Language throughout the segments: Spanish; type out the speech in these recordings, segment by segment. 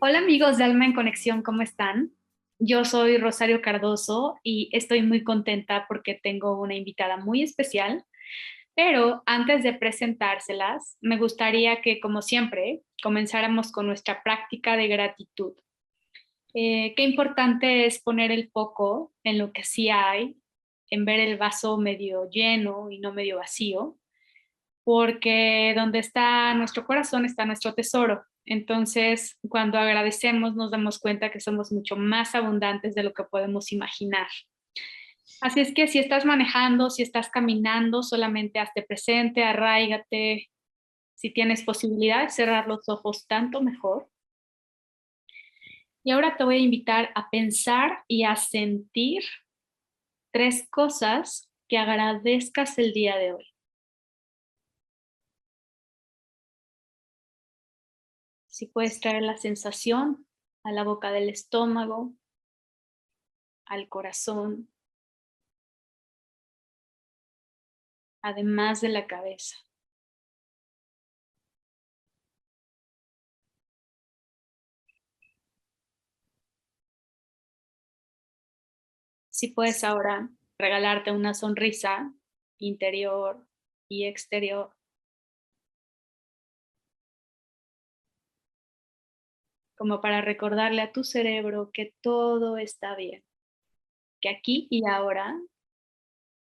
Hola amigos de Alma en Conexión, ¿cómo están? Yo soy Rosario Cardoso y estoy muy contenta porque tengo una invitada muy especial, pero antes de presentárselas, me gustaría que, como siempre, comenzáramos con nuestra práctica de gratitud. Qué importante es poner el foco en lo que sí hay, en ver el vaso medio lleno y no medio vacío, porque donde está nuestro corazón está nuestro tesoro. Entonces, cuando agradecemos, nos damos cuenta que somos mucho más abundantes de lo que podemos imaginar. Así es que si estás manejando, si estás caminando, solamente hazte presente, arráigate. Si tienes posibilidad de cerrar los ojos, tanto mejor. Y ahora te voy a invitar a pensar y a sentir tres cosas que agradezcas el día de hoy. Si puedes traer la sensación a la boca del estómago, al corazón, además de la cabeza. Si puedes ahora regalarte una sonrisa interior y exterior, como para recordarle a tu cerebro que todo está bien, que aquí y ahora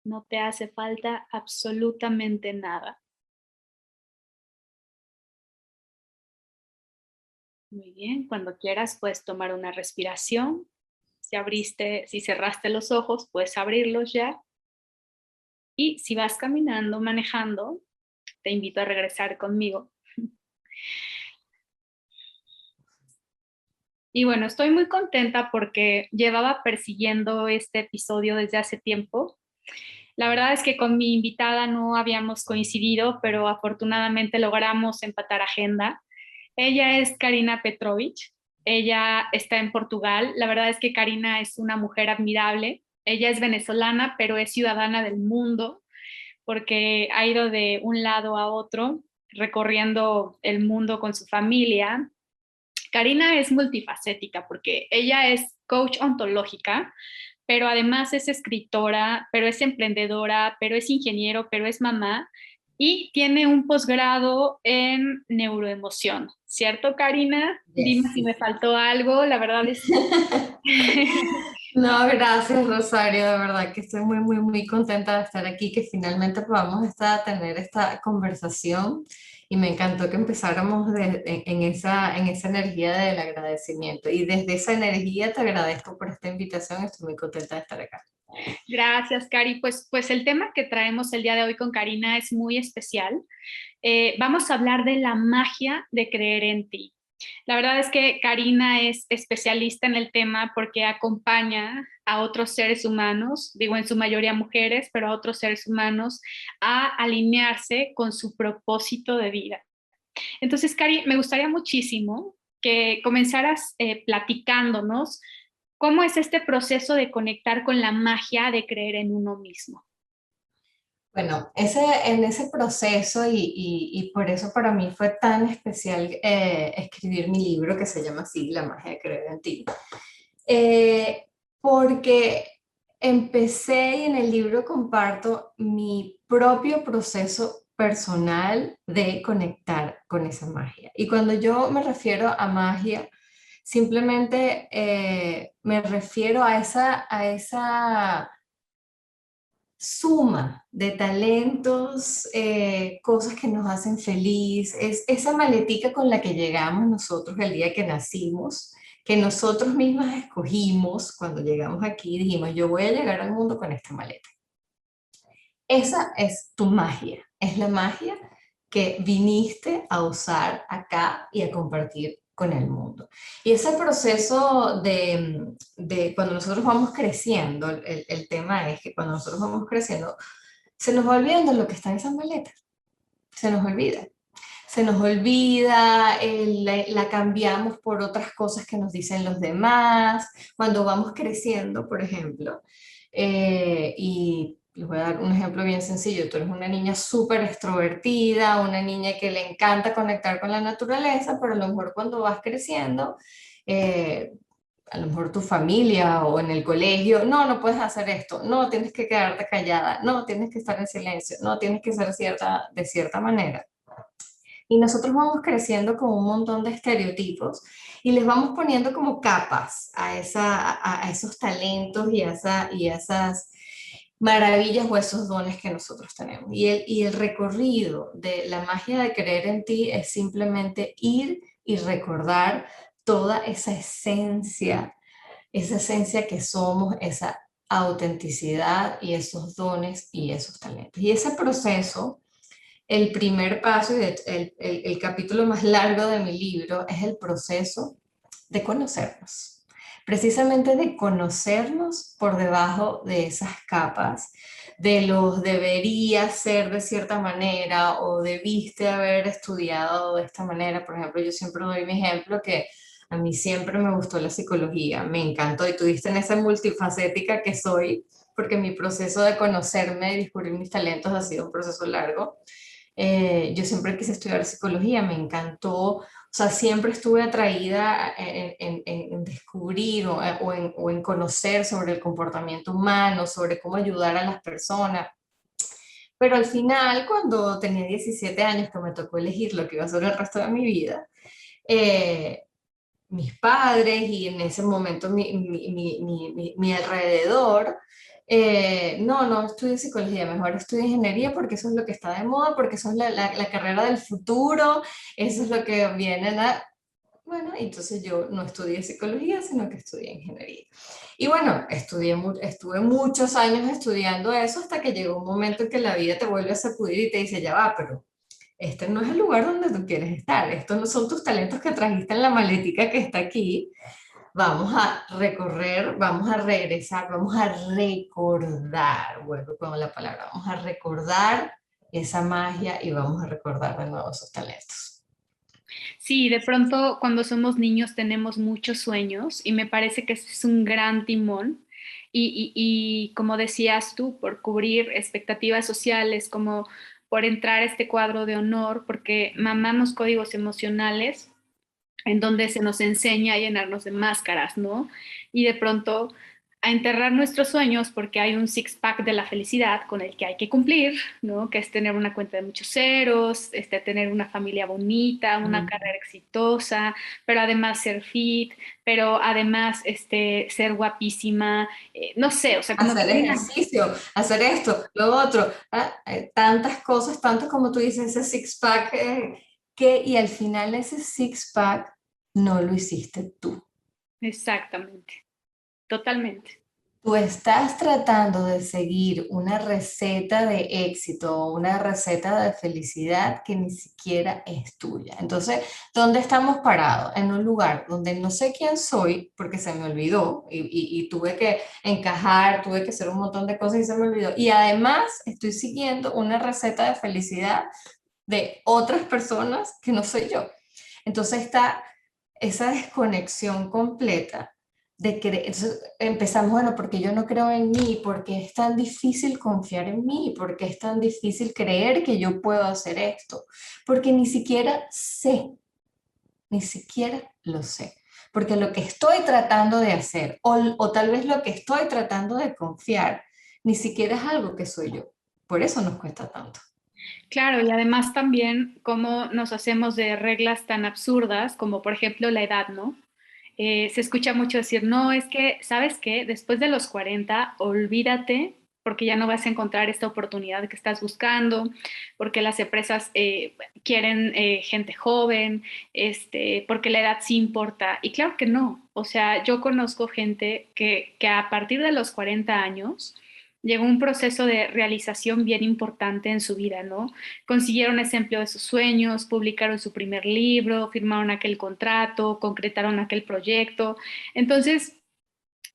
no te hace falta absolutamente nada. Muy bien, cuando quieras puedes tomar una respiración. Si cerraste los ojos, puedes abrirlos ya. Y si vas caminando, manejando, te invito a regresar conmigo. Y bueno, estoy muy contenta porque llevaba persiguiendo este episodio desde hace tiempo. La verdad es que con mi invitada no habíamos coincidido, pero afortunadamente logramos empatar agenda. Ella es Karina Petrovich. Ella está en Portugal. La verdad es que Karina es una mujer admirable. Ella es venezolana, pero es ciudadana del mundo porque ha ido de un lado a otro recorriendo el mundo con su familia. Karina es multifacética porque ella es coach ontológica, pero además es escritora, pero es emprendedora, pero es ingeniero, pero es mamá y tiene un posgrado en neuroemoción. ¿Cierto, Karina? Dime Yes. si me faltó algo. La verdad es que No, gracias Rosario, de verdad que estoy muy contenta de estar aquí, que finalmente podamos tener esta conversación y me encantó que empezáramos en esa energía del agradecimiento y desde esa energía te agradezco por esta invitación, estoy muy contenta de estar acá. gracias, Cari. Pues el tema que traemos el día de hoy con Karina es muy especial. Vamos a hablar de la magia de creer en ti. La verdad es que Karina es especialista en el tema porque acompaña a otros seres humanos, digo en su mayoría mujeres, pero a otros seres humanos a alinearse con su propósito de vida. Entonces, Cari, me gustaría muchísimo que comenzaras platicándonos cómo es este proceso de conectar con la magia de creer en uno mismo. Bueno, en ese proceso y por eso para mí fue tan especial escribir mi libro que se llama así, La magia de creer en ti. Eh, Porque empecé y en el libro comparto mi propio proceso personal de conectar con esa magia. Y cuando yo me refiero a magia, simplemente me refiero a esa suma de talentos, cosas que nos hacen feliz, es esa maletica con la que llegamos nosotros el día que nacimos, que nosotros mismas escogimos cuando llegamos aquí, dijimos, yo voy a llegar al mundo con esta maleta. Esa es tu magia, es la magia que viniste a usar acá y a compartir con el mundo. Y ese proceso de cuando nosotros vamos creciendo, el tema es que cuando nosotros vamos creciendo, se nos va olvidando lo que está en esa maleta, se nos olvida. Se nos olvida, la cambiamos por otras cosas que nos dicen los demás. Cuando vamos creciendo, por ejemplo, y les voy a dar un ejemplo bien sencillo. Tú eres una niña súper extrovertida, una niña que le encanta conectar con la naturaleza, pero a lo mejor cuando vas creciendo, eh, a lo mejor tu familia o en el colegio, no, no puedes hacer esto, no, tienes que quedarte callada, no, tienes que estar en silencio, no, tienes que ser de cierta manera. Y nosotros vamos creciendo con un montón de estereotipos y les vamos poniendo como capas a esos talentos y a esas maravillas o esos dones que nosotros tenemos. Y el recorrido de la magia de creer en ti es simplemente ir y recordar toda esa esencia que somos, esa autenticidad y esos dones y esos talentos. Y ese proceso, el primer paso y el capítulo más largo de mi libro es el proceso de conocernos. Precisamente de conocernos por debajo de esas capas, de los debería ser de cierta manera o debiste haber estudiado de esta manera. Por ejemplo, yo siempre doy mi ejemplo que a mí siempre me gustó la psicología, me encantó y tuviste en esa multifacética que soy, porque mi proceso de conocerme y descubrir mis talentos ha sido un proceso largo. Yo siempre quise estudiar psicología, me encantó, o sea, siempre estuve atraída en descubrir o en conocer sobre el comportamiento humano, sobre cómo ayudar a las personas. Pero al final, cuando tenía 17 años, que me tocó elegir lo que iba a ser el resto de mi vida, eh, mis padres y en ese momento mi alrededor, no, no estudio psicología, mejor estudio ingeniería porque eso es lo que está de moda, porque eso es la carrera del futuro, eso es lo que viene a... Bueno, entonces yo no estudié psicología, sino que estudié ingeniería. Y bueno, estuve muchos años estudiando eso hasta que llegó un momento en que la vida te vuelve a sacudir y te dice, ya va, pero este no es el lugar donde tú quieres estar, estos no son tus talentos que trajiste en la maletica que está aquí. Vamos a recorrer, vamos a regresar, vamos a recordar, vuelvo con la palabra, vamos a recordar esa magia y vamos a recordar de nuevo esos talentos. Sí, de pronto cuando somos niños tenemos muchos sueños y me parece que ese es un gran timón. Y como decías tú, por cubrir expectativas sociales, como por entrar a este cuadro de honor, porque mamamos códigos emocionales en donde se nos enseña a llenarnos de máscaras, ¿no? Y de pronto a enterrar nuestros sueños porque hay un six-pack de la felicidad con el que hay que cumplir, ¿no? Que es tener una cuenta de muchos ceros, tener una familia bonita, una carrera exitosa, pero además ser fit, pero además ser guapísima, no sé, o sea, como que Hacer ejercicio, hacer esto, lo otro, tantas cosas, tanto como tú dices, ese six-pack, y al final ese six-pack no lo hiciste tú. exactamente, totalmente. Tú estás tratando de seguir una receta de éxito o una receta de felicidad que ni siquiera es tuya. Entonces, ¿dónde estamos parados? En un lugar donde no sé quién soy porque se me olvidó y tuve que encajar, tuve que hacer un montón de cosas y se me olvidó. Y además estoy siguiendo una receta de felicidad de otras personas que no soy yo. Entonces está esa desconexión completa de que entonces empezamos, bueno, porque yo no creo en mí, porque es tan difícil confiar en mí, porque es tan difícil creer que yo puedo hacer esto, porque ni siquiera sé, ni siquiera lo sé, porque lo que estoy tratando de hacer, o tal vez lo que estoy tratando de confiar, ni siquiera es algo que soy yo. Por eso nos cuesta tanto. Claro, y además también cómo nos hacemos de reglas tan absurdas como por ejemplo la edad, ¿no? Se escucha mucho decir, no, es que, ¿sabes qué? Después de los 40, olvídate porque ya no vas a encontrar esta oportunidad que estás buscando, porque las empresas quieren gente joven, porque la edad sí importa. Y claro que no. O sea, yo conozco gente que a partir de los 40 años llegó un proceso de realización bien importante en su vida, ¿no? Consiguieron ese empleo de sus sueños, publicaron su primer libro, firmaron aquel contrato, concretaron aquel proyecto. Entonces,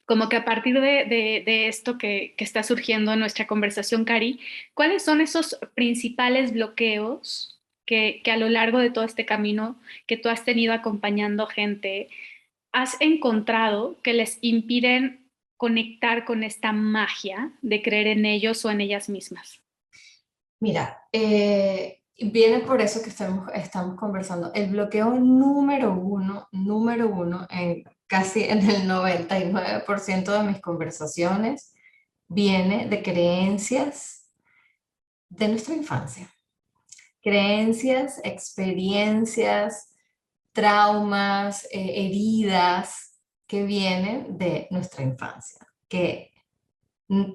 como que a partir de esto que está surgiendo en nuestra conversación, Cari, ¿cuáles son esos principales bloqueos que a lo largo de todo este camino que tú has tenido acompañando gente, has encontrado que les impiden conectar con esta magia de creer en ellos o en ellas mismas? Mira, viene por eso que estamos conversando. El bloqueo número uno, casi en el 99% de mis conversaciones, viene de creencias de nuestra infancia. Creencias, experiencias, traumas, heridas que vienen de nuestra infancia, que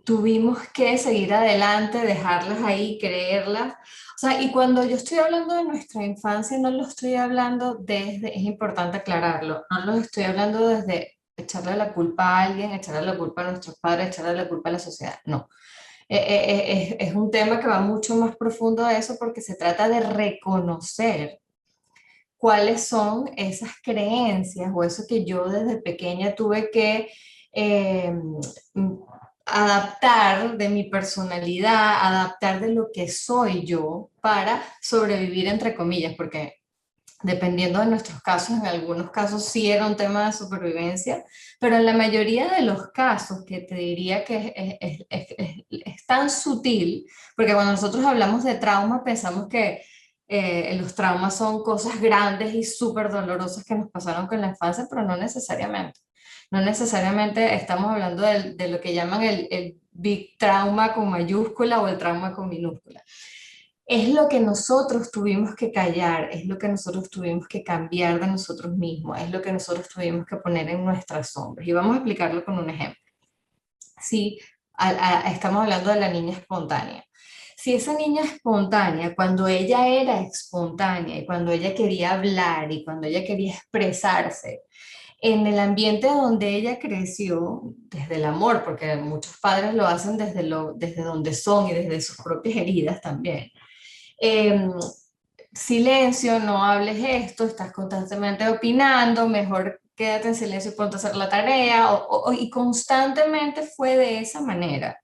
tuvimos que seguir adelante, dejarlas ahí, creerlas. O sea, y cuando yo estoy hablando de nuestra infancia, no lo estoy hablando desde, es importante aclararlo, no lo estoy hablando desde echarle la culpa a alguien, echarle la culpa a nuestros padres, echarle la culpa a la sociedad, no. Es un tema que va mucho más profundo a eso porque se trata de reconocer cuáles son esas creencias o eso que yo desde pequeña tuve que eh, adaptar de mi personalidad, adaptar de lo que soy yo para sobrevivir entre comillas, porque dependiendo de nuestros casos, en algunos casos sí era un tema de supervivencia, pero en la mayoría de los casos, que te diría que es tan sutil, porque cuando nosotros hablamos de trauma pensamos que los traumas son cosas grandes y súper dolorosas que nos pasaron con la infancia, pero no necesariamente. No necesariamente estamos hablando de lo que llaman el big trauma con mayúscula o el trauma con minúscula. Es lo que nosotros tuvimos que callar, es lo que nosotros tuvimos que cambiar de nosotros mismos, es lo que nosotros tuvimos que poner en nuestras sombras. Y vamos a explicarlo con un ejemplo. Si estamos hablando de la niña espontánea. Si esa niña espontánea, cuando ella era espontánea y cuando ella quería hablar y cuando ella quería expresarse, en el ambiente donde ella creció, desde el amor, porque muchos padres lo hacen desde donde son y desde sus propias heridas también, eh, silencio, no hables esto, estás constantemente opinando, mejor quédate en silencio y ponte a hacer la tarea, y constantemente fue de esa manera.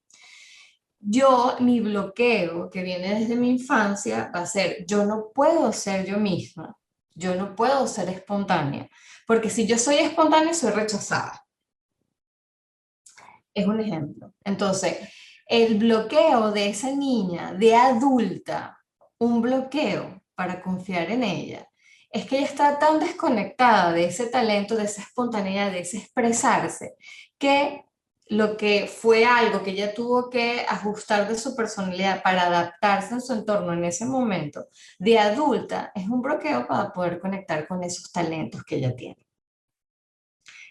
Mi bloqueo que viene desde mi infancia va a ser, yo no puedo ser yo misma, yo no puedo ser espontánea, porque si yo soy espontánea soy rechazada. Es un ejemplo. Entonces, el bloqueo de esa niña, de adulta, un bloqueo para confiar en ella, es que ella está tan desconectada de ese talento, de esa espontaneidad, de ese expresarse, que lo que fue algo que ella tuvo que ajustar de su personalidad para adaptarse en su entorno en ese momento, de adulta, es un bloqueo para poder conectar con esos talentos que ella tiene.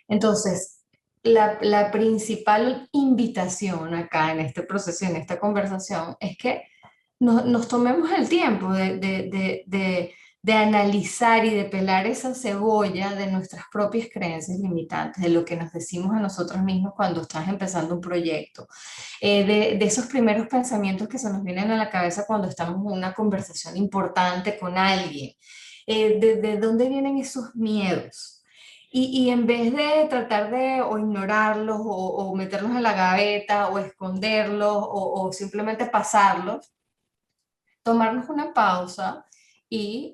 Entonces, la principal invitación acá en este proceso, en esta conversación, es que nos tomemos el tiempo de analizar y de pelar esa cebolla de nuestras propias creencias limitantes, de lo que nos decimos a nosotros mismos cuando estás empezando un proyecto, de esos primeros pensamientos que se nos vienen a la cabeza cuando estamos en una conversación importante con alguien, de dónde vienen esos miedos. Y en vez de tratar de o ignorarlos o meterlos en la gaveta o esconderlos o simplemente pasarlos, tomarnos una pausa y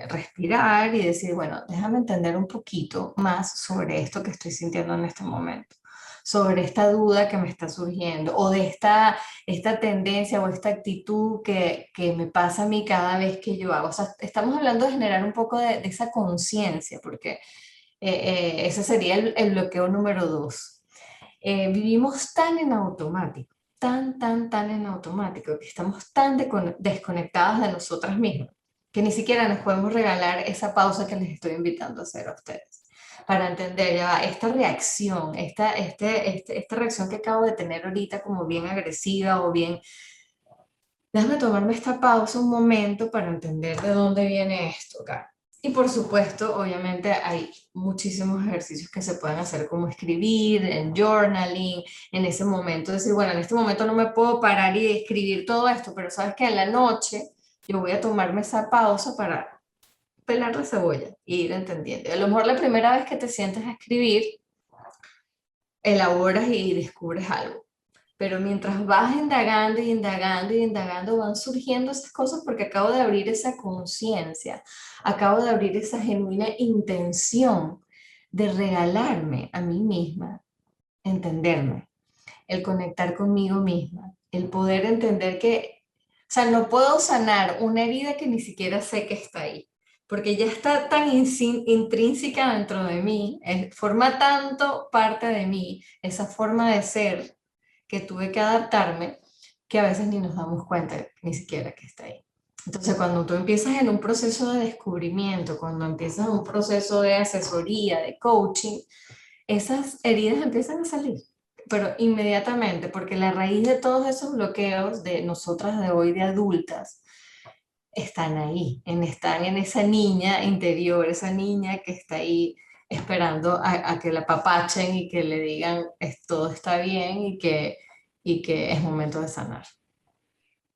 respirar y decir, bueno, déjame entender un poquito más sobre esto que estoy sintiendo en este momento, sobre esta duda que me está surgiendo o de esta tendencia o esta actitud que me pasa a mí cada vez que yo hago. O sea, estamos hablando de generar un poco de esa conciencia, porque ese sería el bloqueo número dos. Vivimos tan en automático, tan en automático, que estamos tan desconectadas de nosotras mismas, que ni siquiera nos podemos regalar esa pausa que les estoy invitando a hacer a ustedes, para entender ya esta reacción, esta reacción que acabo de tener ahorita como bien agresiva o bien, déjame tomarme esta pausa un momento para entender de dónde viene esto acá. Y por supuesto, obviamente hay muchísimos ejercicios que se pueden hacer como escribir, en journaling, en ese momento, decir, bueno, en este momento no me puedo parar y escribir todo esto, pero sabes que en la noche yo voy a tomarme esa pausa para pelar la cebolla y ir entendiendo. Y a lo mejor la primera vez que te sientes a escribir, elaboras y descubres algo. Pero mientras vas indagando y indagando y indagando, van surgiendo esas cosas porque acabo de abrir esa conciencia, acabo de abrir esa genuina intención de regalarme a mí misma entenderme, el conectar conmigo misma, el poder entender que, o sea, no puedo sanar una herida que ni siquiera sé que está ahí, porque ya está tan intrínseca dentro de mí, forma tanto parte de mí, esa forma de ser que tuve que adaptarme, que a veces ni nos damos cuenta ni siquiera que está ahí. Entonces, cuando tú empiezas en un proceso de descubrimiento, cuando empiezas un proceso de asesoría, de coaching, esas heridas empiezan a salir, pero inmediatamente, porque la raíz de todos esos bloqueos de nosotras de hoy, de adultas, están ahí, están en esa niña interior, esa niña que está ahí esperando a que la papachen y que le digan todo está bien y que es momento de sanar.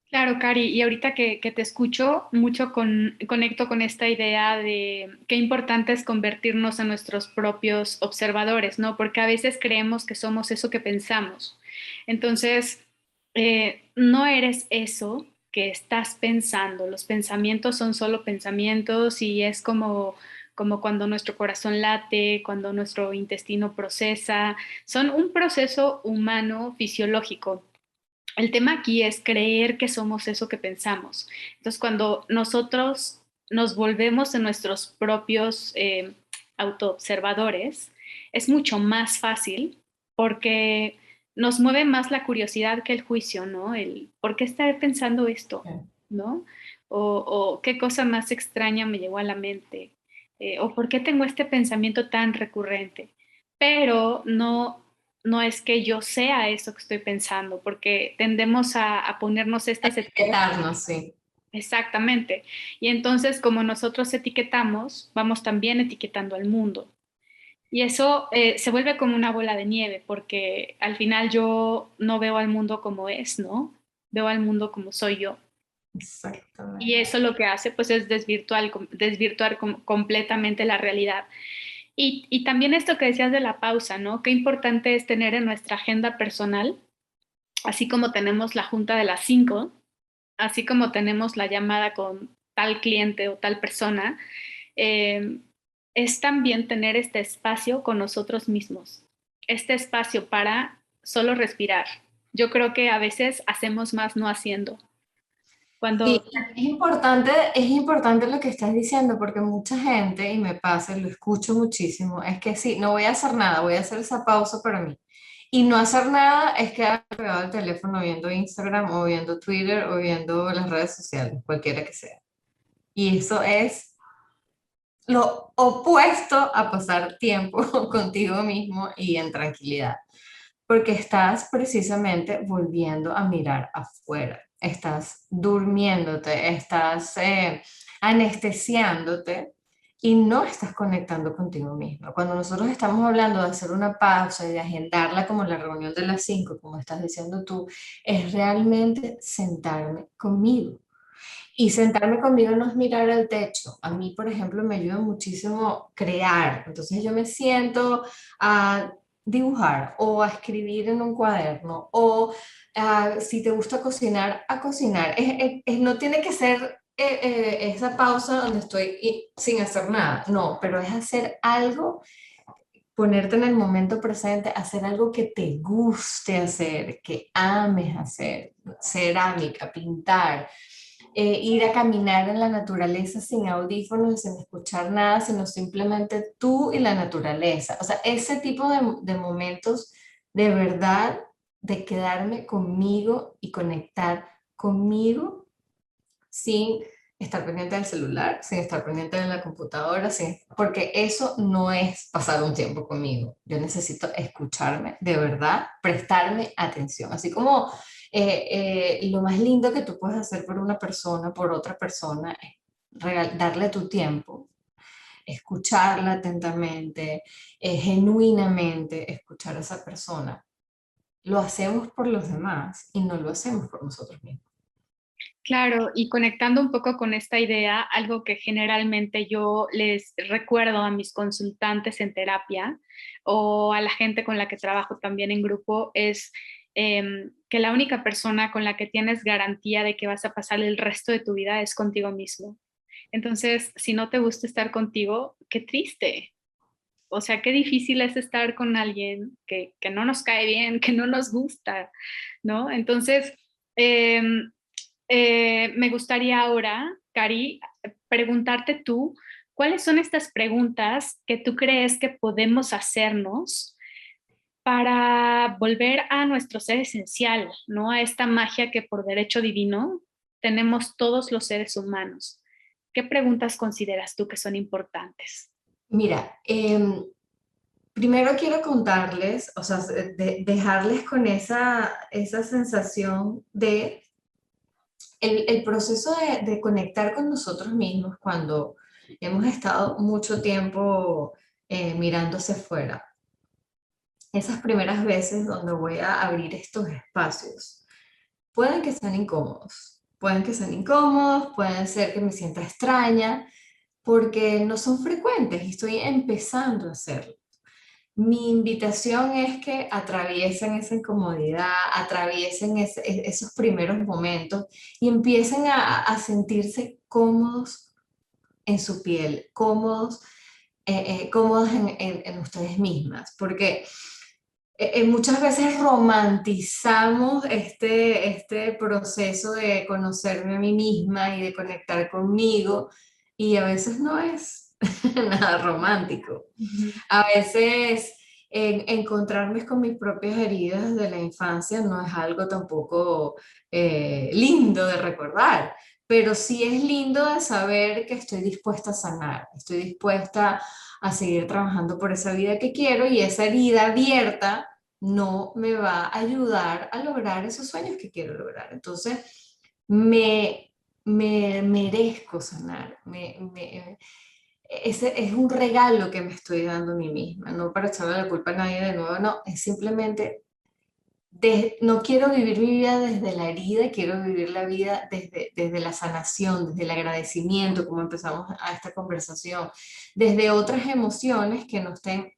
Claro, Cari, y ahorita que te escucho, mucho conecto con esta idea de qué importante es convertirnos en nuestros propios observadores, ¿no? Porque a veces creemos que somos eso que pensamos. Entonces, no eres eso que estás pensando. Los pensamientos son solo pensamientos y es como cuando nuestro corazón late, cuando nuestro intestino procesa. Son un proceso humano fisiológico. El tema aquí es creer que somos eso que pensamos. Entonces, cuando nosotros nos volvemos en nuestros propios autoobservadores, es mucho más fácil porque nos mueve más la curiosidad que el juicio, ¿no? El ¿por qué estaré pensando esto? ¿No? O qué cosa más extraña me llegó a la mente, o por qué tengo este pensamiento tan recurrente. Pero no es que yo sea eso que estoy pensando, porque tendemos a ponernos estas etiquetas. Etiquetarnos, sí. Exactamente. Y entonces, como nosotros etiquetamos, vamos también etiquetando al mundo. Y eso se vuelve como una bola de nieve, porque al final yo no veo al mundo como es, ¿no? Veo al mundo como soy yo. Y Exactamente. eso lo que hace, pues, es desvirtuar completamente la realidad. Y también esto que decías de la pausa, ¿no? Qué importante es tener en nuestra agenda personal, así como tenemos la junta de las 5, así como tenemos la llamada con tal cliente o tal persona, eh, es también tener este espacio con nosotros mismos, este espacio para solo respirar. Yo creo que a veces hacemos más no haciendo. Sí, Cuando, es importante lo que estás diciendo porque mucha gente, y me pasa, lo escucho muchísimo, es que sí, no voy a hacer nada, voy a hacer esa pausa para mí. Y no hacer nada es quedar pegado al teléfono viendo Instagram o viendo Twitter o viendo las redes sociales, cualquiera que sea. Y eso es lo opuesto a pasar tiempo contigo mismo y en tranquilidad, porque estás precisamente volviendo a mirar afuera, estás durmiéndote, estás anestesiándote y no estás conectando contigo mismo. Cuando nosotros estamos hablando de hacer una pausa y de agendarla como la reunión de las 5, como estás diciendo tú, es realmente sentarme conmigo. Y sentarme conmigo no es mirar al techo. A mí, por ejemplo, me ayuda muchísimo crear. Entonces yo me siento a dibujar o a escribir en un cuaderno o si te gusta cocinar, a cocinar. No tiene que ser esa pausa donde estoy sin hacer nada. No, pero es hacer algo, ponerte en el momento presente, hacer algo que te guste hacer, que ames hacer, cerámica, pintar, ir a caminar en la naturaleza sin audífonos y sin escuchar nada, sino simplemente tú y la naturaleza. O sea, ese tipo de momentos de verdad, de quedarme conmigo y conectar conmigo sin estar pendiente del celular, sin estar pendiente de la computadora, porque eso no es pasar un tiempo conmigo. Yo necesito escucharme de verdad, prestarme atención. Así como lo más lindo que tú puedes hacer por una persona, por otra persona, es darle tu tiempo, escucharla atentamente, genuinamente escuchar a esa persona. Lo hacemos por los demás y no lo hacemos por nosotros mismos. claro, y conectando un poco con esta idea, algo que generalmente yo les recuerdo a mis consultantes en terapia o a la gente con la que trabajo también en grupo es que la única persona con la que tienes garantía de que vas a pasar el resto de tu vida es contigo mismo. Entonces, si no te gusta estar contigo, qué triste, O sea, qué difícil es estar con alguien que no nos cae bien, que no nos gusta, ¿no? Entonces, em, me gustaría ahora, Cari, preguntarte tú, ¿cuáles son estas preguntas que tú crees que podemos hacernos para volver a nuestro ser esencial, ¿no? A esta magia que por derecho divino tenemos todos los seres humanos. ¿Qué preguntas consideras tú que son importantes? Mira, primero quiero contarles, o sea, dejarles con esa sensación de el proceso de conectar con nosotros mismos cuando hemos estado mucho tiempo mirando hacia afuera. Esas primeras veces donde voy a abrir estos espacios, pueden que sean incómodos, pueden ser que me sienta extraña, porque no son frecuentes y estoy empezando a hacerlo. Mi invitación es que atraviesen esa incomodidad, atraviesen esos primeros momentos y empiecen a sentirse cómodos en su piel, cómodos en ustedes mismas, porque muchas veces romantizamos este proceso de conocerme a mí misma y de conectar conmigo, y a veces no es nada romántico. Ujú. A veces encontrarme con mis propias heridas de la infancia no es algo tampoco lindo de recordar, pero sí es lindo de saber que estoy dispuesta a sanar, estoy dispuesta a seguir trabajando por esa vida que quiero, y esa herida abierta no me va a ayudar a lograr esos sueños que quiero lograr. Entonces, me merezco sanar, ese es un regalo que me estoy dando a mí misma, no para echarle la culpa a nadie de nuevo, no, es simplemente, no quiero vivir mi vida desde la herida, quiero vivir la vida desde la sanación, desde el agradecimiento, como empezamos a esta conversación, desde otras emociones que no estén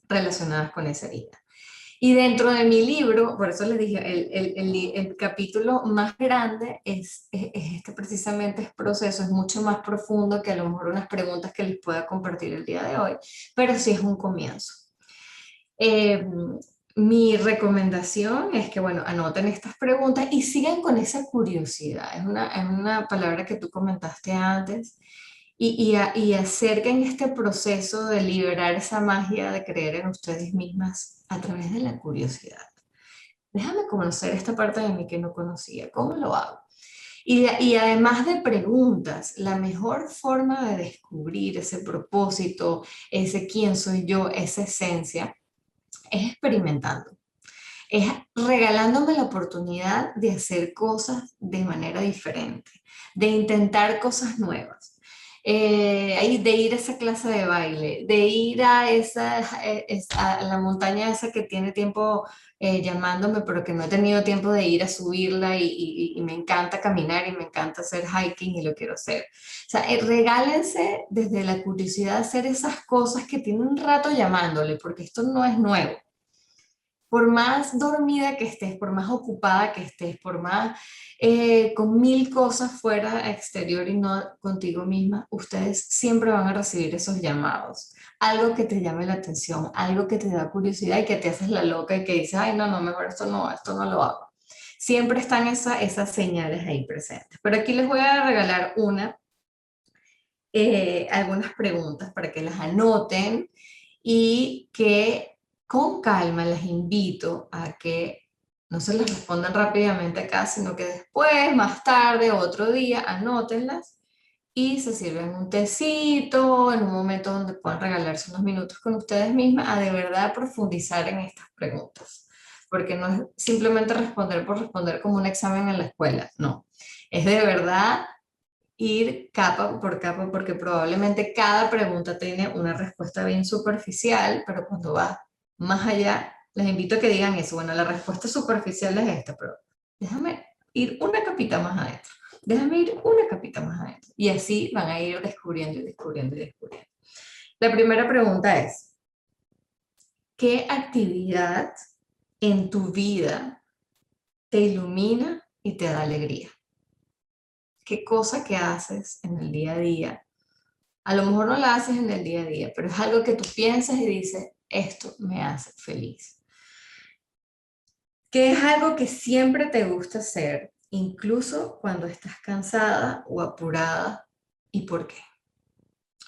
relacionadas con esa herida. Y dentro de mi libro, por eso les dije, el capítulo más grande es este precisamente es proceso, es mucho más profundo que a lo mejor unas preguntas que les pueda compartir el día de hoy, pero sí es un comienzo. Eh, Mi recomendación es que, bueno, anoten estas preguntas y sigan con esa curiosidad. Es una palabra que tú comentaste antes, y acerquen este proceso de liberar esa magia de creer en ustedes mismas a través de la curiosidad. Déjame conocer esta parte de mí que no conocía. ¿Cómo lo hago? Y además de preguntas, la mejor forma de descubrir ese propósito, ese quién soy yo, esa esencia, es experimentando. Es regalándome la oportunidad de hacer cosas de manera diferente, de intentar cosas nuevas, de ir a esa clase de baile, de ir a a la montaña esa que tiene tiempo llamándome, pero que no he tenido tiempo de ir a subirla, y me encanta caminar y me encanta hacer hiking y lo quiero hacer. O sea, regálense desde la curiosidad de hacer esas cosas que tienen un rato llamándole, porque esto no es nuevo. Por más dormida que estés, por más ocupada que estés, por más con mil cosas fuera exterior y no contigo misma, ustedes siempre van a recibir esos llamados. Algo que te llame la atención, algo que te da curiosidad y que te haces la loca y que dices, ay, no, no, mejor esto no lo hago. Siempre están esas señales ahí presentes. Pero aquí les voy a regalar algunas preguntas para que las anoten y que con calma les invito a que no se les respondan rápidamente acá, sino que después, más tarde, otro día, anótenlas y se sirven un tecito en un momento donde puedan regalarse unos minutos con ustedes mismas a de verdad profundizar en estas preguntas. Porque no es simplemente responder por responder como un examen en la escuela, no. Es de verdad ir capa por capa, porque probablemente cada pregunta tiene una respuesta bien superficial, pero cuando vas más allá, les invito a que digan eso. Bueno, la respuesta superficial es esta, pero déjame ir una capita más adentro. Déjame ir una capita más adentro. Y así van a ir descubriendo y descubriendo y descubriendo. La primera pregunta es, ¿qué actividad en tu vida te ilumina y te da alegría? ¿Qué cosa que haces en el día a día A lo mejor no la haces en el día a día, pero es algo que tú piensas y dices, esto me hace feliz. ¿Qué es algo que siempre te gusta hacer, incluso cuando estás cansada o apurada? ¿Y por qué?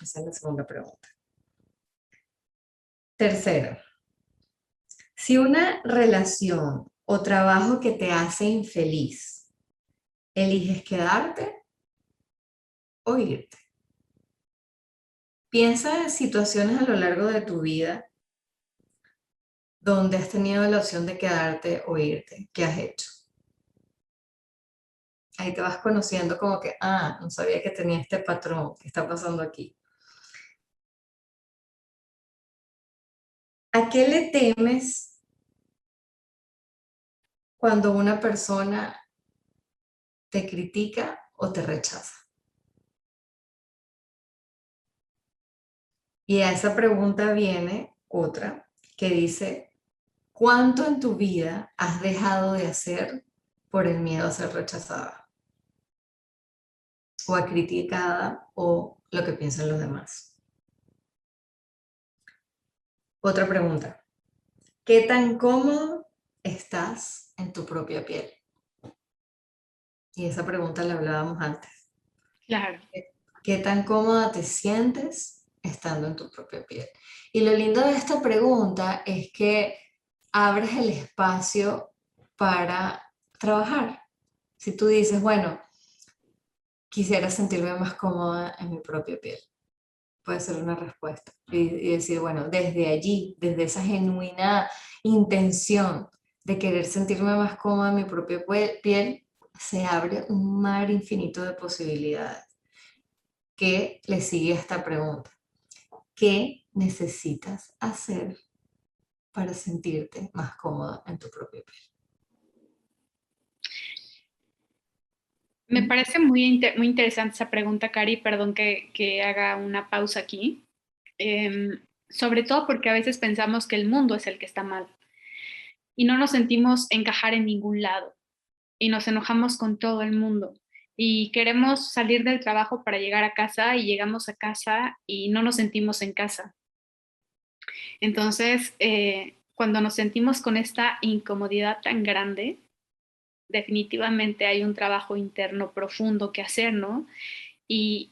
Esa es la segunda pregunta. Tercera, si una relación o trabajo que te hace infeliz, eliges quedarte o irte. Piensa en situaciones a lo largo de tu vida donde has tenido la opción de quedarte o irte. ¿Qué has hecho? Ahí te vas conociendo como que, ah, no sabía que tenía este patrón, ¿qué está pasando aquí? ¿A qué le temes cuando una persona te critica o te rechaza? Y a esa pregunta viene otra que dice, ¿cuánto en tu vida has dejado de hacer por el miedo a ser rechazada o a criticada o lo que piensan los demás? Otra pregunta, ¿qué tan cómodo estás en tu propia piel? Y esa pregunta la hablábamos antes. Claro. ¿Qué tan cómoda te sientes estando en tu propia piel? Y lo lindo de esta pregunta es que abres el espacio para trabajar. Si tú dices, bueno, quisiera sentirme más cómoda en mi propia piel, puede ser una respuesta. Y decir, bueno, desde allí, desde esa genuina intención de querer sentirme más cómoda en mi propia piel, se abre un mar infinito de posibilidades. ¿Qué le sigue a esta pregunta? ¿Qué necesitas hacer para sentirte más cómoda en tu propia Me piel? parece muy interesante esa pregunta, Cari. Perdón que haga una pausa aquí. Sobre todo porque a veces pensamos que el mundo es el que está mal y no nos sentimos encajar en ningún lado y nos enojamos con todo el mundo y queremos salir del trabajo para llegar a casa y llegamos a casa y no nos sentimos en casa. Entonces, cuando nos sentimos con esta incomodidad tan grande, definitivamente hay un trabajo interno profundo que hacer, ¿no? Y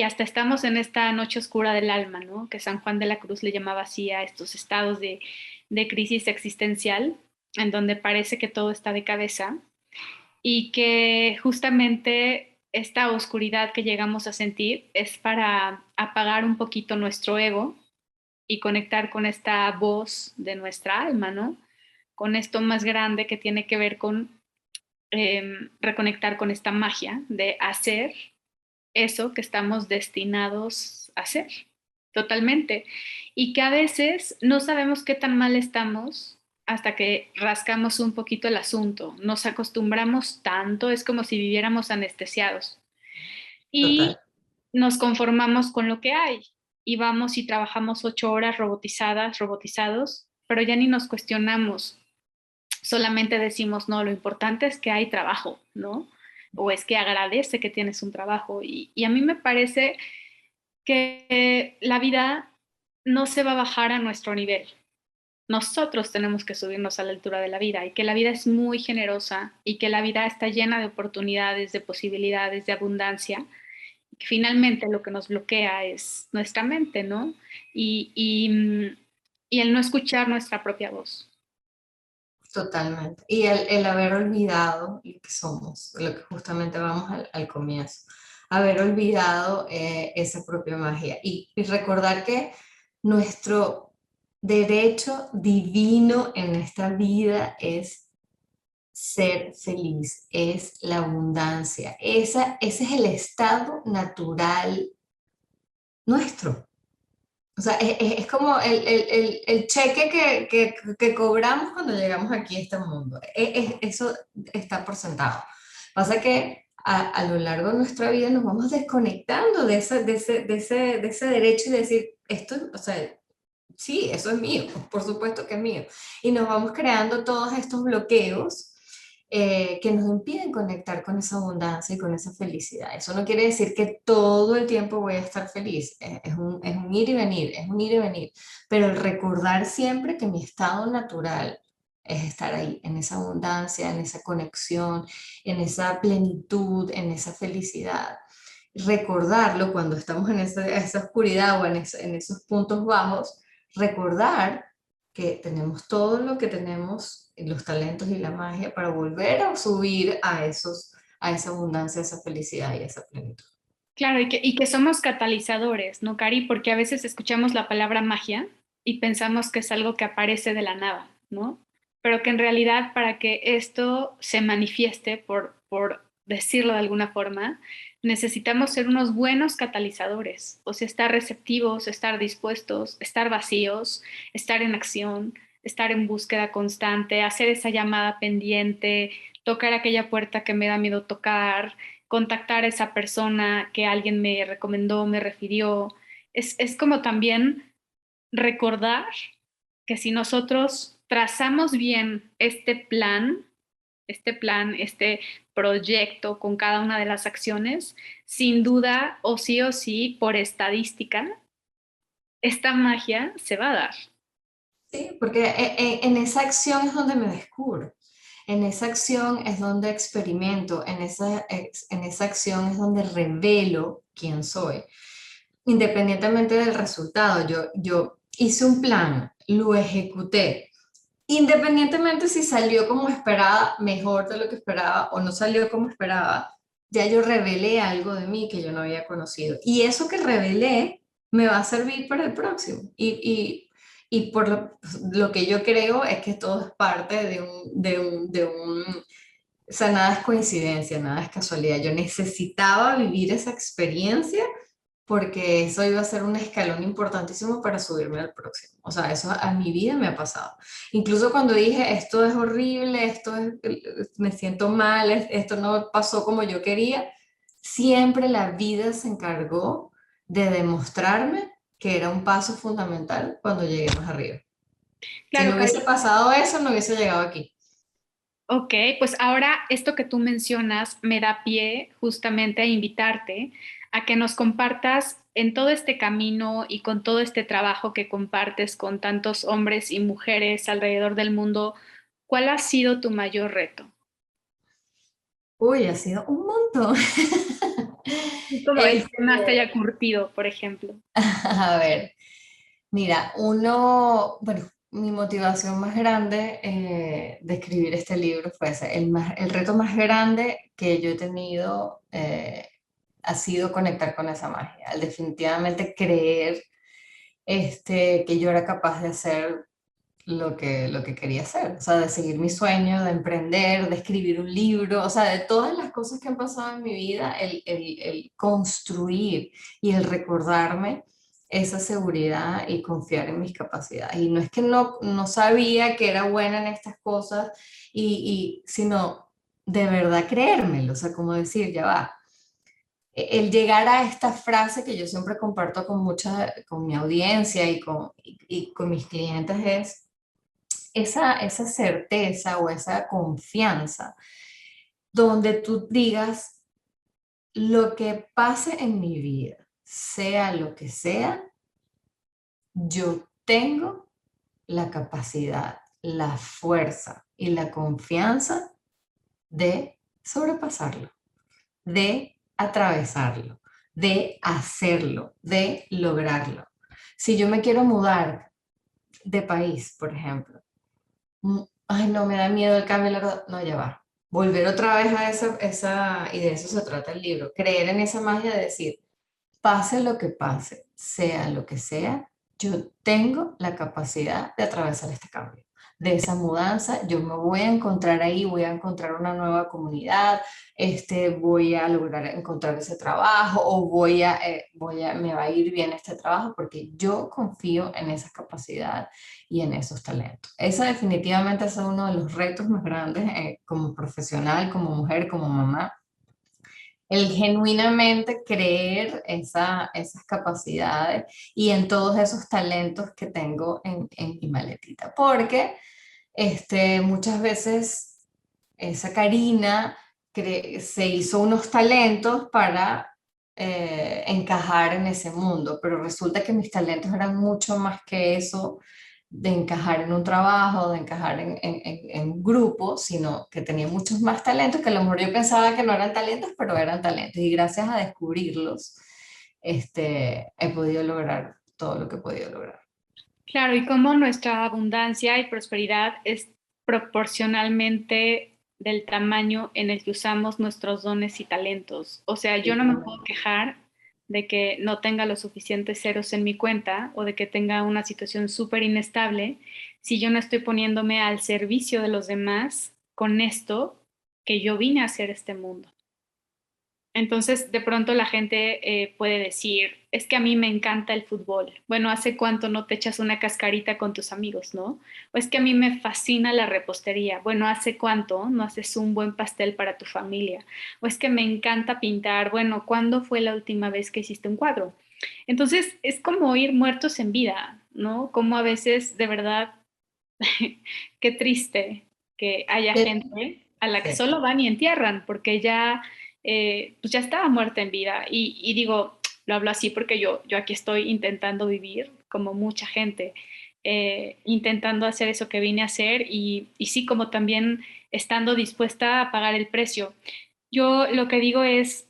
hasta estamos en esta noche oscura del alma, ¿no? Que San Juan de la Cruz le llamaba así a estos estados de crisis existencial, en donde parece que todo está de cabeza y que justamente esta oscuridad que llegamos a sentir es para apagar un poquito nuestro ego y conectar con esta voz de nuestra alma, ¿no? Con esto más grande que tiene que ver con reconectar con esta magia de hacer eso que estamos destinados a hacer, totalmente. Y que a veces no sabemos qué tan mal estamos hasta que rascamos un poquito el asunto. Nos acostumbramos tanto, es como si viviéramos anestesiados. Total. Y nos conformamos con lo que hay. Y vamos y trabajamos 8 horas robotizadas, robotizados, pero ya ni nos cuestionamos, solamente decimos, no, lo importante es que hay trabajo, ¿no? O es que agradece que tienes un trabajo. Y a mí me parece que la vida no se va a bajar a nuestro nivel. Nosotros tenemos que subirnos a la altura de la vida y que la vida es muy generosa y que la vida está llena de oportunidades, de posibilidades, de abundancia. Y que finalmente lo que nos bloquea es nuestra mente, ¿no? Y, y, y el no escuchar nuestra propia voz. Totalmente. Y el haber olvidado lo que somos, lo que justamente vamos al comienzo, haber olvidado esa propia magia y recordar que nuestro derecho divino en esta vida es ser feliz, es la abundancia, ese es el estado natural nuestro. O sea, es como el cheque que cobramos cuando llegamos aquí a este mundo. Eso está por sentado. Pasa que a lo largo de nuestra vida nos vamos desconectando de ese derecho y decir, esto, o sea, sí, eso es mío, por supuesto que es mío. Y nos vamos creando todos estos bloqueos que nos impiden conectar con esa abundancia y con esa felicidad. Eso no quiere decir que todo el tiempo voy a estar feliz, es un ir y venir, es un ir y venir, pero el recordar siempre que mi estado natural es estar ahí, en esa abundancia, en esa conexión, en esa plenitud, en esa felicidad. Recordarlo cuando estamos en esa oscuridad o en esos puntos bajos, recordar que tenemos todo lo que tenemos, los talentos y la magia para volver a subir a esa abundancia, a esa felicidad y a esa plenitud. Claro, y que somos catalizadores, ¿no, Cari? Porque a veces escuchamos la palabra magia y pensamos que es algo que aparece de la nada, ¿no? Pero que en realidad para que esto se manifieste, por decirlo de alguna forma, necesitamos ser unos buenos catalizadores, o sea, estar receptivos, estar dispuestos, estar vacíos, estar en acción, estar en búsqueda constante, hacer esa llamada pendiente, tocar aquella puerta que me da miedo tocar, contactar a esa persona que alguien me recomendó, me refirió. Es como también recordar que si nosotros trazamos bien este proyecto con cada una de las acciones, sin duda o sí, por estadística, esta magia se va a dar. Sí, porque en esa acción es donde me descubro, en esa acción es donde experimento, en esa acción es donde revelo quién soy. Independientemente del resultado, yo hice un plan, lo ejecuté. Independientemente si salió como esperaba, mejor de lo que esperaba o no salió como esperaba, ya yo revelé algo de mí que yo no había conocido. Y eso que revelé me va a servir para el próximo. Y por lo que yo creo es que todo es parte o sea, nada es coincidencia, nada es casualidad. Yo necesitaba vivir esa experiencia porque eso iba a ser un escalón importantísimo para subirme al próximo. O sea, eso a mi vida me ha pasado. Incluso cuando dije, esto es horrible, me siento mal, esto no pasó como yo quería, siempre la vida se encargó de demostrarme que era un paso fundamental cuando llegué más arriba. Si Claro, no hubiese Cari. pasado eso, no hubiese llegado aquí. Ok, pues ahora esto que tú mencionas me da pie justamente a invitarte a que nos compartas en todo este camino y con todo este trabajo que compartes con tantos hombres y mujeres alrededor del mundo, ¿cuál ha sido tu mayor reto? Uy, ha sido un montón. Y como el que más te Este, haya curtido, por ejemplo. a ver. Mira, bueno, mi motivación más grande de escribir este libro fue ese. El reto más grande que yo he tenido ha sido conectar con esa magia. Al definitivamente creer que yo era capaz de hacer lo que quería hacer. O sea, de seguir mi sueño, de emprender, de escribir un libro. O sea, de todas las cosas que han pasado en mi vida, el construir y el recordarme esa seguridad y confiar en mis capacidades. Y no es que no sabía que era buena en estas cosas, sino de verdad creérmelo, o sea, como decir, ya va. El llegar a esta frase que yo siempre comparto con mi audiencia y con mis clientes es esa certeza o esa confianza donde tú digas, lo que pase en mi vida, sea lo que sea, yo tengo la capacidad, la fuerza y la confianza de sobrepasarlo, de atravesarlo, de hacerlo, de lograrlo. Si yo me quiero mudar de país, por ejemplo, ay, no, me da miedo el cambio, no, ya va. Volver otra vez a y de eso se trata el libro, creer en esa magia de decir, pase lo que pase, sea lo que sea, yo tengo la capacidad de atravesar este cambio, de esa mudanza, yo me voy a encontrar ahí, voy a encontrar una nueva comunidad, voy a lograr encontrar ese trabajo o me va a ir bien este trabajo porque yo confío en esa capacidad y en esos talentos. Esa definitivamente es uno de los retos más grandes como profesional, como mujer, como mamá, el genuinamente creer esas capacidades y en todos esos talentos que tengo en mi maletita. Porque muchas veces esa Karina se hizo unos talentos para encajar en ese mundo, pero resulta que mis talentos eran mucho más que eso de encajar en un trabajo, de encajar en un grupo, sino que tenía muchos más talentos que a lo mejor yo pensaba que no eran talentos, pero eran talentos. Y gracias a descubrirlos, he podido lograr todo lo que he podido lograr. Claro, y cómo nuestra abundancia y prosperidad es proporcionalmente del tamaño en el que usamos nuestros dones y talentos. O sea, yo no me puedo quejar de que no tenga los suficientes ceros en mi cuenta o de que tenga una situación súper inestable si yo no estoy poniéndome al servicio de los demás con esto que yo vine a hacer este mundo. Entonces, de pronto la gente puede decir, es que a mí me encanta el fútbol. Bueno, ¿hace cuánto no te echas una cascarita con tus amigos, no? O es que a mí me fascina la repostería. Bueno, ¿hace cuánto no haces un buen pastel para tu familia? O es que me encanta pintar. Bueno, ¿cuándo fue la última vez que hiciste un cuadro? Entonces, es como ir muertos en vida, ¿no? Como a veces, de verdad, qué triste que haya gente a la que Sí. solo van y entierran, porque ya, pues ya estaba muerta en vida. Y digo, lo hablo así porque yo aquí estoy intentando vivir como mucha gente, intentando hacer eso que vine a hacer y sí, como también estando dispuesta a pagar el precio. Yo lo que digo es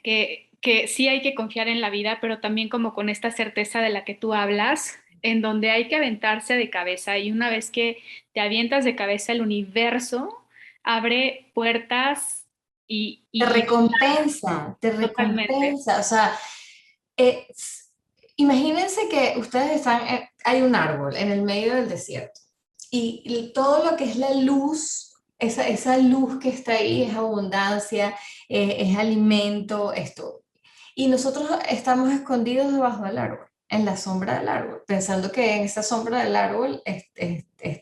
que sí hay que confiar en la vida, pero también como con esta certeza de la que tú hablas, en donde hay que aventarse de cabeza y una vez que te avientas de cabeza, el universo abre puertas Te y recompensa, te totalmente. recompensa. O sea, eh, s- imagínense que ustedes están, hay un árbol en el medio del desierto y todo lo que es la luz, esa luz que está ahí es abundancia, es alimento, esto. Y nosotros estamos escondidos debajo del árbol, en la sombra del árbol, pensando que en esa sombra del árbol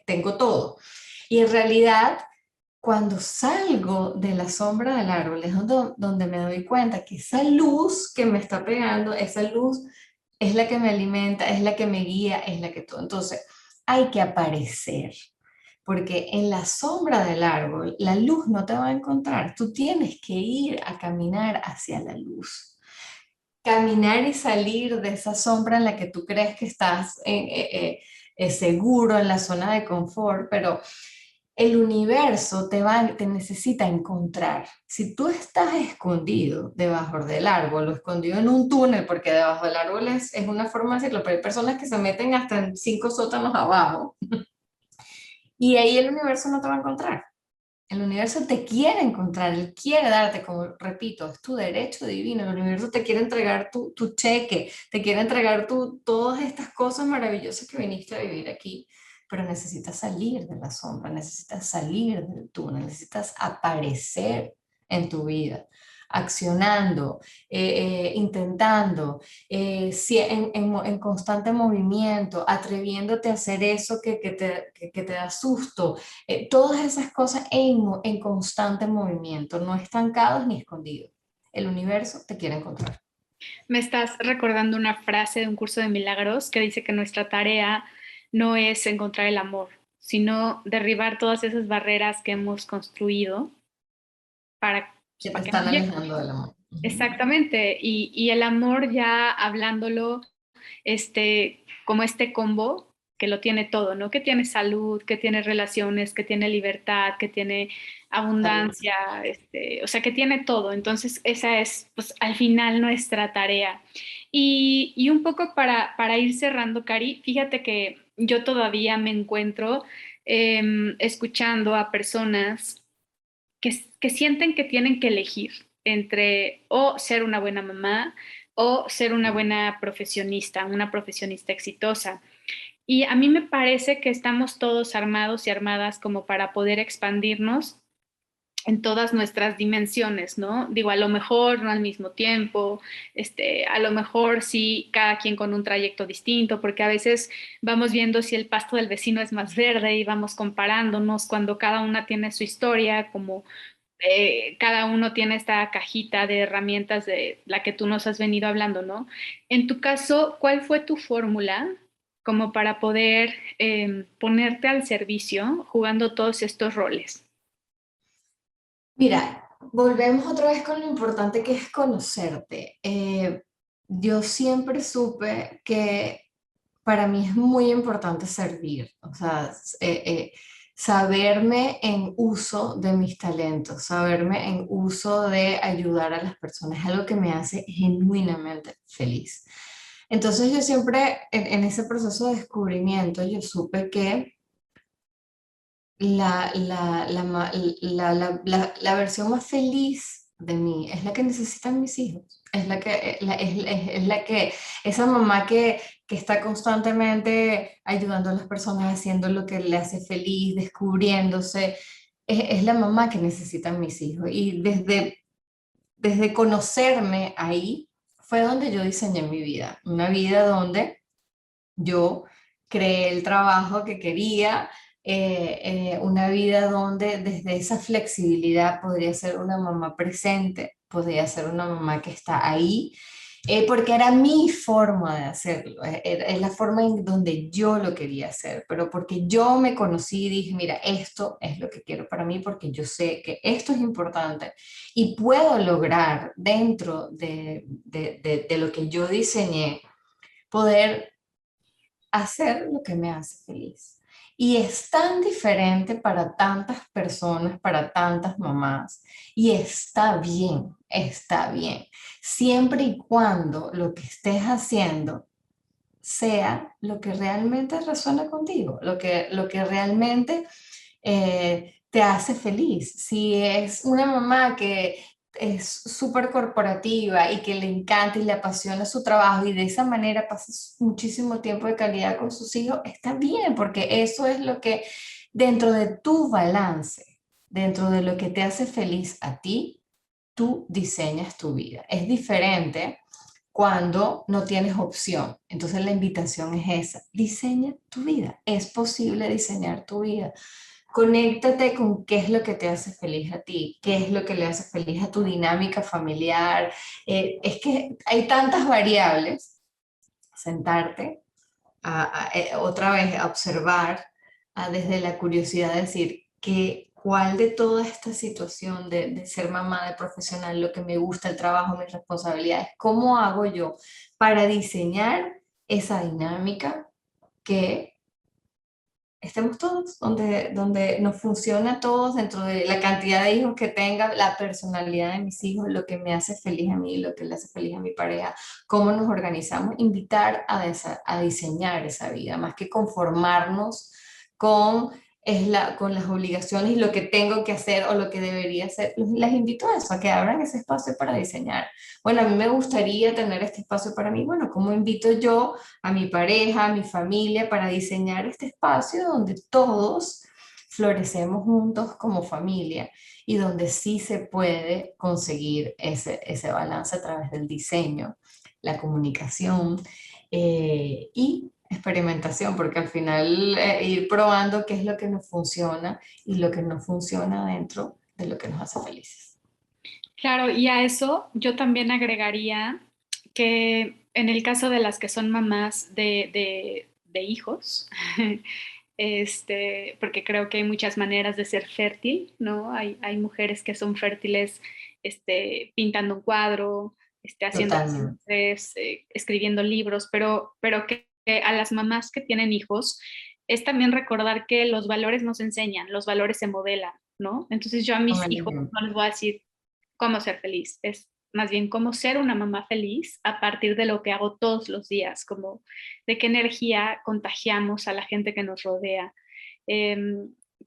tengo todo. Y en realidad cuando salgo de la sombra del árbol es donde me doy cuenta que esa luz que me está pegando, esa luz es la que me alimenta, es la que me guía, es la que todo. Entonces, hay que aparecer, porque en la sombra del árbol la luz no te va a encontrar. Tú tienes que ir a caminar hacia la luz. Caminar y salir de esa sombra en la que tú crees que estás seguro en la zona de confort, pero el universo te necesita encontrar. Si tú estás escondido debajo del árbol o escondido en un túnel, porque debajo del árbol es una forma de decirlo, pero hay personas que se meten hasta en 5 sótanos abajo y ahí el universo no te va a encontrar. El universo te quiere encontrar, él quiere darte, como repito, es tu derecho divino. El universo te quiere entregar tu cheque, te quiere entregar todas estas cosas maravillosas que viniste a vivir aquí. Pero necesitas salir de la sombra, necesitas salir del túnel, necesitas aparecer en tu vida, accionando, intentando, en constante movimiento, atreviéndote a hacer eso que te da susto, todas esas cosas en constante movimiento, no estancados ni escondidos. El universo te quiere encontrar. Me estás recordando una frase de un curso de milagros que dice que nuestra tarea no es encontrar el amor, sino derribar todas esas barreras que hemos construido para, pues, Que te para que están nos llegue. alejando del amor. Ujú. Exactamente, y el amor ya hablándolo, como este combo que lo tiene todo, ¿no? Que tiene salud, que tiene relaciones, que tiene libertad, que tiene Salud. abundancia, o sea, que tiene todo. Entonces, esa es, pues, al final nuestra tarea. Y un poco para ir cerrando, Cari, fíjate que yo todavía me encuentro escuchando a personas que sienten que tienen que elegir entre o ser una buena mamá o ser una profesionista exitosa. Y a mí me parece que estamos todos armados y armadas como para poder expandirnos en todas nuestras dimensiones, ¿no? Digo, a lo mejor no al mismo tiempo, a lo mejor sí, cada quien con un trayecto distinto, porque a veces vamos viendo si el pasto del vecino es más verde y vamos comparándonos cuando cada una tiene su historia, como cada uno tiene esta cajita de herramientas de la que tú nos has venido hablando, ¿no? En tu caso, ¿cuál fue tu fórmula como para poder ponerte al servicio jugando todos estos roles? Mira, volvemos otra vez con lo importante que es conocerte. Yo siempre supe que para mí es muy importante servir, o sea, saberme en uso de mis talentos, saberme en uso de ayudar a las personas, es algo que me hace genuinamente feliz. Entonces yo siempre en ese proceso de descubrimiento, yo supe que la versión más feliz de mí es la que necesitan mis hijos. Es la que, es la que, esa mamá que está constantemente ayudando a las personas, haciendo lo que le hace feliz, descubriéndose, es la mamá que necesitan mis hijos. Y desde conocerme ahí fue donde yo diseñé mi vida. Una vida donde yo creé el trabajo que quería, una vida donde desde esa flexibilidad podría ser una mamá presente, podría ser una mamá que está ahí, porque era mi forma de hacerlo, es la forma en donde yo lo quería hacer, pero porque yo me conocí y dije, mira, esto es lo que quiero para mí, porque yo sé que esto es importante y puedo lograr dentro de lo que yo diseñé, poder hacer lo que me hace feliz. Y es tan diferente para tantas personas, para tantas mamás. Y está bien. Siempre y cuando lo que estés haciendo sea lo que realmente resuena contigo, lo que realmente te hace feliz. Si es una mamá que es súper corporativa y que le encanta y le apasiona su trabajo y de esa manera pasas muchísimo tiempo de calidad con sus hijos, está bien, porque eso es lo que dentro de tu balance, dentro de lo que te hace feliz a ti, tú diseñas tu vida. Es diferente cuando no tienes opción. Entonces la invitación es esa, diseña tu vida. Es posible diseñar tu vida. Conéctate con qué es lo que te hace feliz a ti, qué es lo que le hace feliz a tu dinámica familiar. Es que hay tantas variables. Sentarte, otra vez a observar, desde la curiosidad, decir cuál de toda esta situación de ser mamá, de profesional, lo que me gusta, el trabajo, mis responsabilidades, cómo hago yo para diseñar esa dinámica que estemos todos, donde nos funciona a todos dentro de la cantidad de hijos que tenga, la personalidad de mis hijos, lo que me hace feliz a mí, lo que le hace feliz a mi pareja, cómo nos organizamos, invitar a diseñar esa vida, más que conformarnos con, con las obligaciones y lo que tengo que hacer o lo que debería hacer. Les invito a eso, a que abran ese espacio para diseñar. Bueno, a mí me gustaría tener este espacio para mí. Bueno, ¿cómo invito yo a mi pareja, a mi familia, para diseñar este espacio donde todos florecemos juntos como familia y donde sí se puede conseguir ese balance a través del diseño, la comunicación y experimentación, porque al final ir probando qué es lo que nos funciona y lo que no funciona dentro de lo que nos hace felices. Claro, y a eso yo también agregaría que en el caso de las que son mamás de hijos, porque creo que hay muchas maneras de ser fértil, ¿no? Hay mujeres que son fértiles, pintando un cuadro, haciendo Totalmente. postres, escribiendo libros, pero que a las mamás que tienen hijos es también recordar que los valores no se enseñan, los valores se modelan, ¿no? Entonces yo a Con mis el hijos ejemplo. no les voy a decir cómo ser feliz, es más bien cómo ser una mamá feliz a partir de lo que hago todos los días, como de qué energía contagiamos a la gente que nos rodea, eh,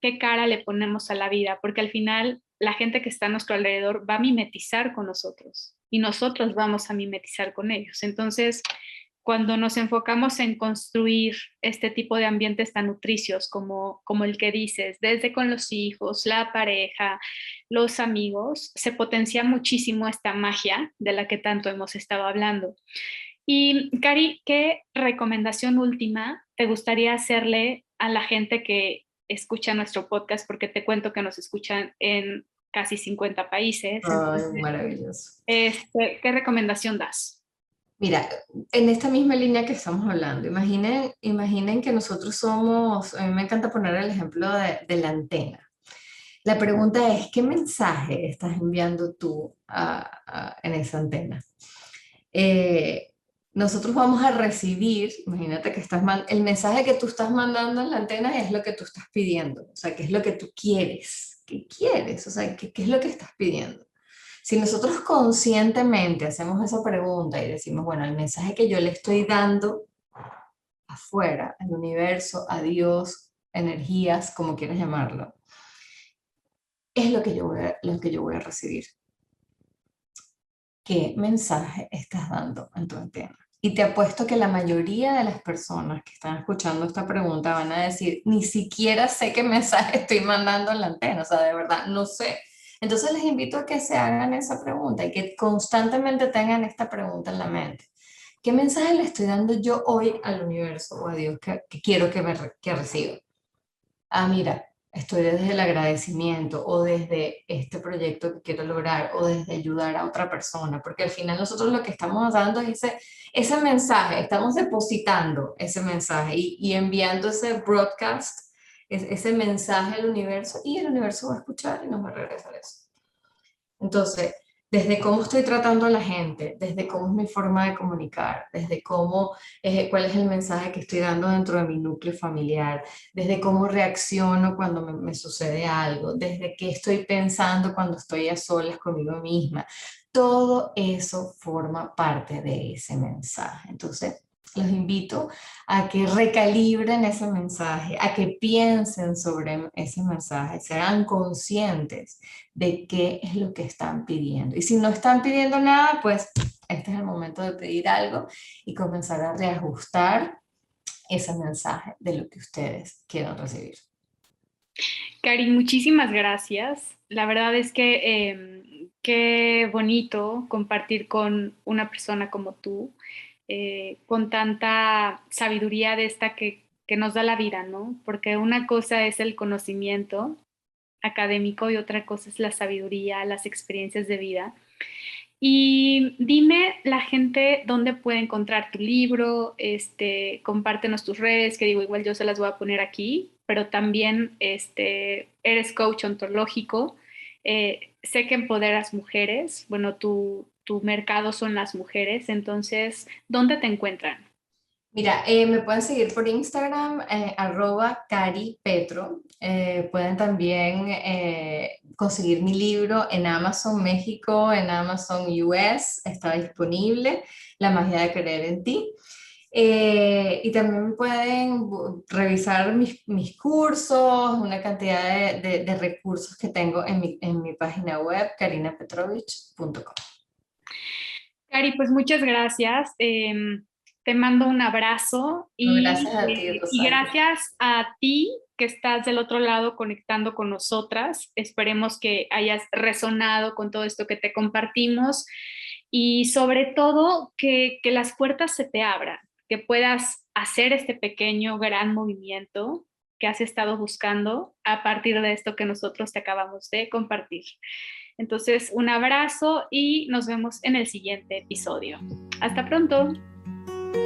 qué cara le ponemos a la vida, porque al final la gente que está a nuestro alrededor va a mimetizar con nosotros y nosotros vamos a mimetizar con ellos. Entonces, cuando nos enfocamos en construir este tipo de ambientes tan nutricios como el que dices, desde con los hijos, la pareja, los amigos, se potencia muchísimo esta magia de la que tanto hemos estado hablando. Y Cari, ¿qué recomendación última te gustaría hacerle a la gente que escucha nuestro podcast? Porque te cuento que nos escuchan en casi 50 países. Ay, Entonces, maravilloso. ¿qué recomendación das? Mira, en esta misma línea que estamos hablando, imaginen que nosotros somos, a mí me encanta poner el ejemplo de la antena. La pregunta es, ¿qué mensaje estás enviando tú en esa antena? Eh, Nosotros vamos a recibir, imagínate que el mensaje que tú estás mandando en la antena es lo que tú estás pidiendo, o sea, qué es lo que tú quieres, qué quieres, o sea, qué es lo que estás pidiendo. Si nosotros conscientemente hacemos esa pregunta y decimos, bueno, el mensaje que yo le estoy dando afuera, al universo, a Dios, energías, como quieras llamarlo, es lo que yo voy a recibir. ¿Qué mensaje estás dando en tu antena? Y te apuesto que la mayoría de las personas que están escuchando esta pregunta van a decir, ni siquiera sé qué mensaje estoy mandando en la antena, o sea, de verdad, no sé. Entonces les invito a que se hagan esa pregunta y que constantemente tengan esta pregunta en la mente. ¿Qué mensaje le estoy dando yo hoy al universo o a Dios que quiero que reciba? Ah, mira, estoy desde el agradecimiento o desde este proyecto que quiero lograr o desde ayudar a otra persona, porque al final nosotros lo que estamos dando es ese mensaje, estamos depositando ese mensaje y enviando ese broadcast, ese mensaje al universo y el universo va a escuchar y nos va a regresar eso. Entonces, desde cómo estoy tratando a la gente, desde cómo es mi forma de comunicar, desde cuál es el mensaje que estoy dando dentro de mi núcleo familiar, desde cómo reacciono cuando me sucede algo, desde qué estoy pensando cuando estoy a solas conmigo misma. Todo eso forma parte de ese mensaje. Entonces, los invito a que recalibren ese mensaje, a que piensen sobre ese mensaje, sean conscientes de qué es lo que están pidiendo. Y si no están pidiendo nada, pues este es el momento de pedir algo y comenzar a reajustar ese mensaje de lo que ustedes quieran recibir. Cari, muchísimas gracias. La verdad es que qué bonito compartir con una persona como tú, con tanta sabiduría de esta que nos da la vida, ¿no? Porque una cosa es el conocimiento académico y otra cosa es la sabiduría, las experiencias de vida. Y dime la gente dónde puede encontrar tu libro, compártenos tus redes, que digo, igual yo se las voy a poner aquí, pero también eres coach ontológico. Sé que empoderas mujeres, bueno, tu mercado son las mujeres, entonces, ¿dónde te encuentran? Mira, me pueden seguir por Instagram, @caripetro. Pueden también conseguir mi libro en Amazon México, en Amazon US, está disponible, La magia de creer en ti. Y también pueden revisar mis cursos, una cantidad de recursos que tengo en mi página web, karinapetrovich.com. Cari, pues muchas gracias. Te mando un abrazo Gracias a ti, y Rosario. gracias a ti que estás del otro lado conectando con nosotras. Esperemos que hayas resonado con todo esto que te compartimos y sobre todo que las puertas se te abran, que puedas hacer este pequeño, gran movimiento que has estado buscando a partir de esto que nosotros te acabamos de compartir. Entonces, un abrazo y nos vemos en el siguiente episodio. Hasta pronto.